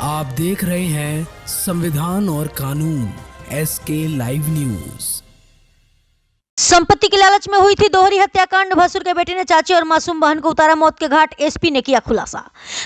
आप देख रहे हैं संविधान और कानून SK लाइव न्यूज। संपत्ति के लालच में हुई थी दोहरी हत्याकांड। भसुर के बेटे ने चाची और मासूम बहन को उतारा मौत के घाट। एसपी ने किया खुलासा।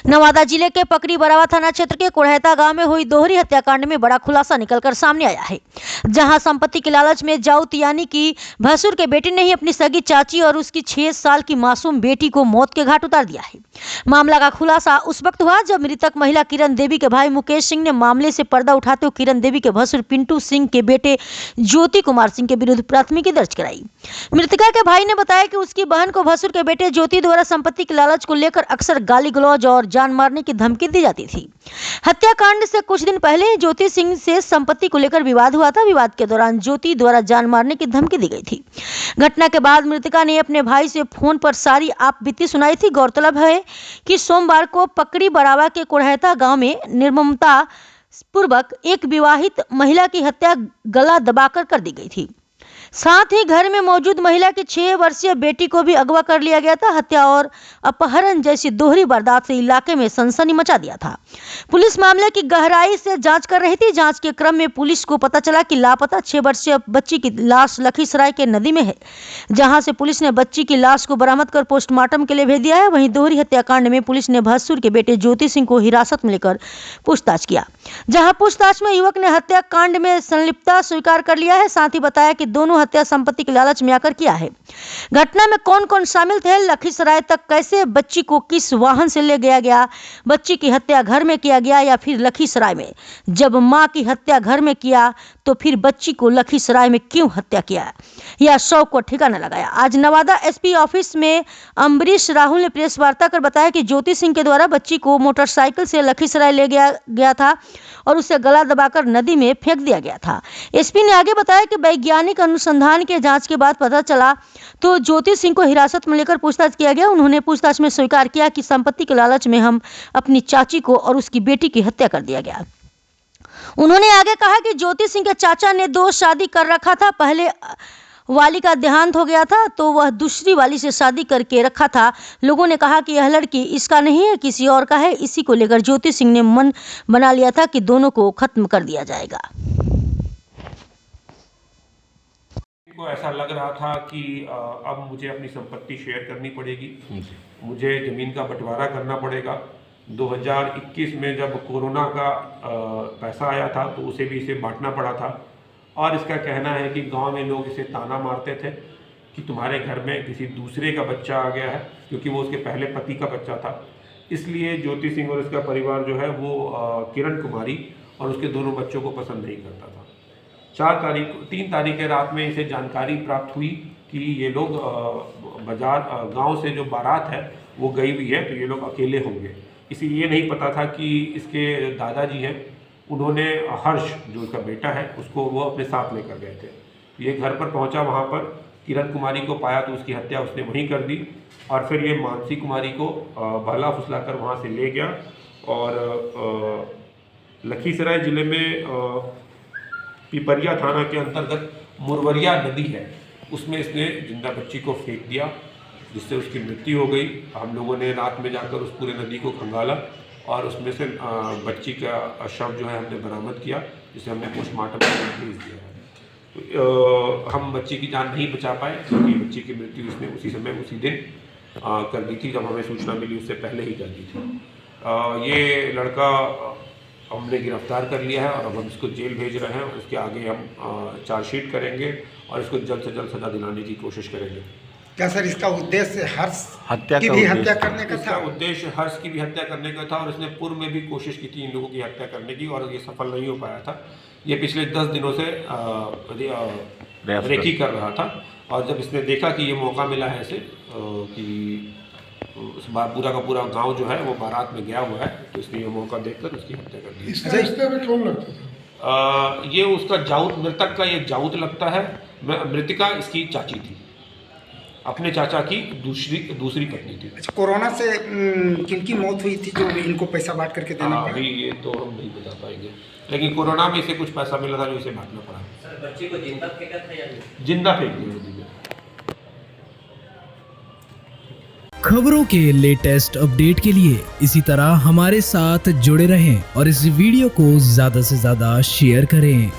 नवादा जिले के पकड़ी बरावा थाना क्षेत्र के कुड़हता गांव में हुई दोहरी हत्याकांड में बड़ा खुलासा निकलकर सामने आया है, जहां संपत्ति के लालच में जाऊत यानी कि भसुर के बेटे ने ही अपनी सगी चाची और उसकी 6 साल की मासूम बेटी को मौत के घाट उतार दिया है। मामला का खुलासा उस वक्त हुआ जब मृतक महिला किरण देवी के भाई मुकेश सिंह ने मामले से पर्दा उठाते हुए किरण देवी के भसुर पिंटू सिंह के बेटे ज्योति कुमार सिंह के विरुद्ध प्राथमिकी दर्ज कराई। मृतका के भाई ने बताया कि उसकी बहन को भसुर के बेटे ज्योति द्वारा संपत्ति के लालच को लेकर अक्सर गाली गलौज और जान मारने की धमकी दी जाती थी। हत्याकांड से कुछ दिन पहले ज्योति सिंह से संपत्ति को लेकर विवाद हुआ था। विवाद के दौरान ज्योति द्वारा जान मारने की धमकी दी गई थी। घटना के बाद मृतका ने अपने भाई से फोन पर सारी आपबीती सुनाई थी। गौरतलब है कि सोमवार को पकड़ी बरावा के कुड़हता गांव में निर्ममता पूर्वक एक विवाहित महिला की हत्या गला दबाकर कर दी गई थी। साथ ही घर में मौजूद महिला की 6 वर्षीय बेटी को भी अगवा कर लिया गया था। हत्या और अपहरण जैसी दोहरी वारदात से इलाके में सनसनी मचा दिया था। पुलिस मामले की गहराई से जांच कर रही थी। जांच के क्रम में पुलिस को पता चला कि लापता 6 वर्षीय बच्ची की लाश लखीसराय के नदी में है, जहां से पुलिस ने बच्ची की लाश को बरामद कर पोस्टमार्टम के लिए भेज दिया है। वहीं दोहरी हत्याकांड में पुलिस ने भसुर के बेटे ज्योति सिंह को हिरासत में लेकर पूछताछ किया, जहां पूछताछ में युवक ने हत्याकांड में संलिप्तता स्वीकार कर लिया है। साथ ही बताया कि दोनों हत्या संपत्ति के लालच में आकर किया है। घटना में कौन कौन शामिल थे, लखीसराय तक कैसे बच्ची को किस वाहन से ले गया, बच्ची की हत्या घर में किया गया या फिर लखीसराय में। जब मां की हत्या घर में किया तो फिर बच्ची को लखीसराय में क्यों हत्या किया या शव को ठिकाना लगाया। आज नवादा एसपी ऑफिस में अम्बरीश राहुल ने प्रेस वार्ता कर बताया कि ज्योति सिंह के द्वारा बच्ची को मोटरसाइकिल से लखीसराय ले गया था और उसे गला दबाकर नदी में फेंक दिया गया था। एसपी ने आगे बताया कि वैज्ञानिक अनुसंधान के जांच के बाद पता चला तो ज्योति सिंह को हिरासत में लेकर पूछताछ किया गया। उन्होंने पूछताछ में स्वीकार किया कि संपत्ति के लालच में हम अपनी चाची को और उसकी बेटी की हत्या कर दिया गया। उन्होंने आगे कहा कि ज्योति सिंह के चाचा ने 2 शादी कर रखा था। पहले वाली का देहांत हो गया था तो वह दूसरी वाली से शादी करके रखा था। लोगों ने कहा कि यह लड़की इसका नहीं है, किसी और का है। इसी को लेकर ज्योति सिंह ने मन बना लिया था कि दोनों को खत्म कर दिया जाएगा। को ऐसा लग रहा था कि अब मुझे अपनी संपत्ति शेयर करनी पड़ेगी, मुझे ज़मीन का बंटवारा करना पड़ेगा। 2021 में जब कोरोना का पैसा आया था तो उसे भी इसे बांटना पड़ा था और इसका कहना है कि गांव में लोग इसे ताना मारते थे कि तुम्हारे घर में किसी दूसरे का बच्चा आ गया है, क्योंकि वो उसके पहले पति का बच्चा था। इसलिए ज्योति सिंह और उसका परिवार जो है वो किरण कुमारी और उसके दोनों बच्चों को पसंद नहीं करता था। 3 तारीख के रात में इसे जानकारी प्राप्त हुई कि ये लोग बाजार गांव से जो बारात है वो गई हुई है, तो ये लोग अकेले होंगे। इसीलिए नहीं पता था कि इसके दादाजी हैं, उन्होंने हर्ष जो उसका बेटा है उसको वो अपने साथ लेकर गए थे। ये घर पर पहुंचा, वहाँ पर किरण कुमारी को पाया तो उसकी हत्या उसने वहीं कर दी और फिर ये मानसी कुमारी को बहला फुसला कर वहाँ से ले गया और लखीसराय ज़िले में पिपरिया थाना के अंतर्गत मुरवरिया नदी है, उसमें इसने जिंदा बच्ची को फेंक दिया, जिससे उसकी मृत्यु हो गई। हम लोगों ने रात में जाकर उस पूरे नदी को खंगाला और उसमें से बच्ची का शव जो है हमने बरामद किया, जिसे हमने पोस्टमार्टम के लिए भेज दिया है। तो हम बच्ची की जान नहीं बचा पाए क्योंकि बच्ची की मृत्यु इसने उसी समय उसी दिन कर दी थी जब हमें सूचना मिली, उससे पहले ही कर दी थी। ये लड़का हमने गिरफ्तार कर लिया है और अब हम इसको जेल भेज रहे हैं। उसके आगे हम चार्जशीट करेंगे और इसको जल्द से जल्द सजा दिलाने की कोशिश करेंगे। क्या सर इसका उद्देश्य हर्ष की भी हत्या करने का था? उद्देश्य हर्ष की भी हत्या करने का था और इसने पूर्व में भी कोशिश की थी इन लोगों की हत्या करने की और ये सफल नहीं हो पाया था। ये पिछले 10 दिनों से रेकी कर रहा था और जब इसने देखा कि ये मौका मिला है इसे कि उस बार पूरा का पूरा गांव जो है वो बारात में गया हुआ है, तो इसने ये मौका देखकर उसकी हत्या कर दी। इसका रिश्ते में कौन लगता था? ये उसका जाऊत, मृतक का ये जाऊत लगता है। मृतिका इसकी चाची थी, अपने चाचा की दूसरी पत्नी थी। अच्छा, कोरोना से किनकी मौत हुई थी जो इनको पैसा बांट करके देना पड़ा? अभी ये तो हम नहीं बता पाएंगे, लेकिन कोरोना में इसे कुछ पैसा मिला था जो इसे बांटना पड़ा। सर बच्ची को जिंदा फेंका था या नहीं? जिंदा फेंक दिया नदी में। खबरों के लेटेस्ट अपडेट के लिए इसी तरह हमारे साथ जुड़े रहें और इस वीडियो को ज्यादा से ज्यादा शेयर करें।